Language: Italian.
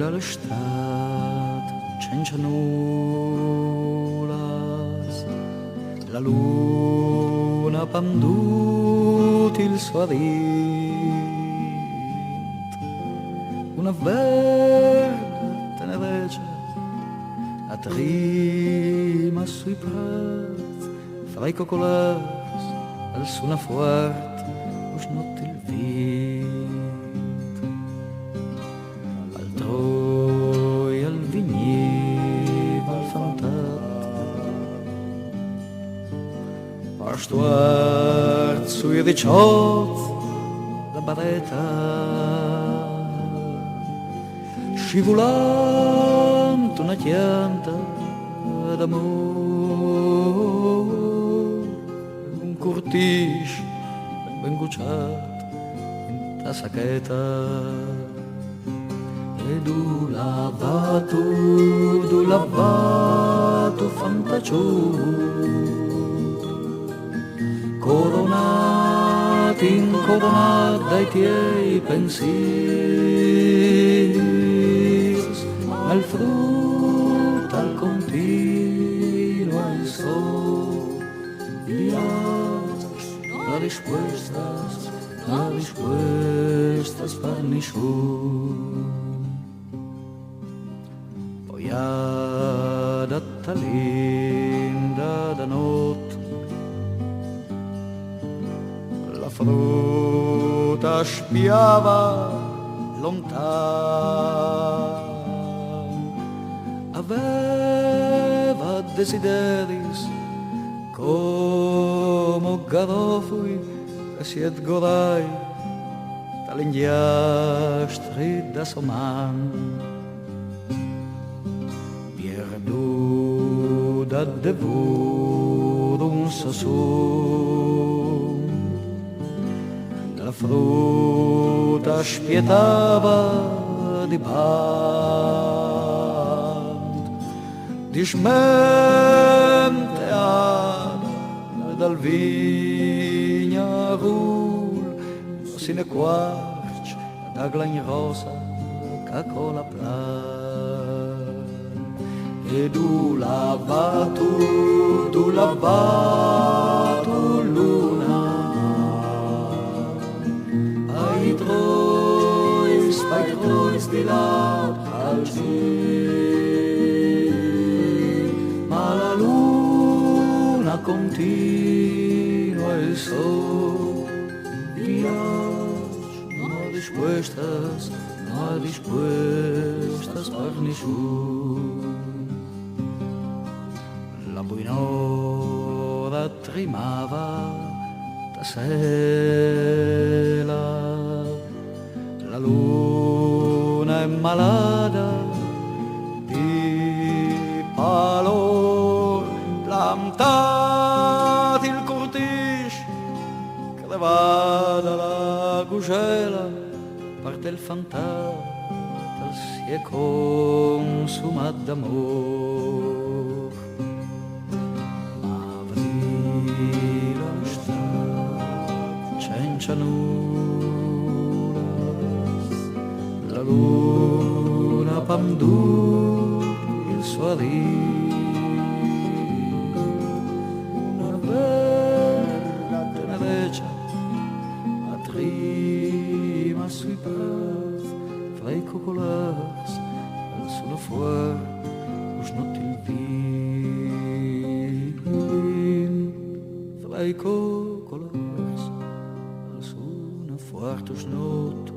la l'estat senza nulas, la luna pendut il suo dint, una verda tenereccia a trima sui prats, fra i coccolars al suona fuort us not il vent, al troi al vigniv al fantat, pastuart sui ricciot la barretta, scivolant una chianta d'amor, un cortix ben gocciat in ta sacchetta, e du lavato fantacciut, incoronat dai tiei pensiers, al frutto al continuo il sol, no respuestas per nessun. Boiada linda da not, la frutta spiava lontan, aveva desideris come garofui che si gorai dall'indiastri da soman, perduta devorum sasum, la frutta spietava di band, dismenteata dal vignarul, sine quarch da glagn rosa che con la plan, e du lavato luna, ai trois di laut al ciel, ma la luna continua il sol, no hay respuestas per nessun. La buinora trimava da sela, la luna è malada di palor, plantat il cortix che va dalla cugela, parte il fantasma si è consumat d'amor, ma avrì la l'estat senza nulas, la luna pendut il suo dint, una verda tenereccia a trima sui prats, fra i coccolars al suono fuort us not il vent, fra i coccolars al suono fuort us not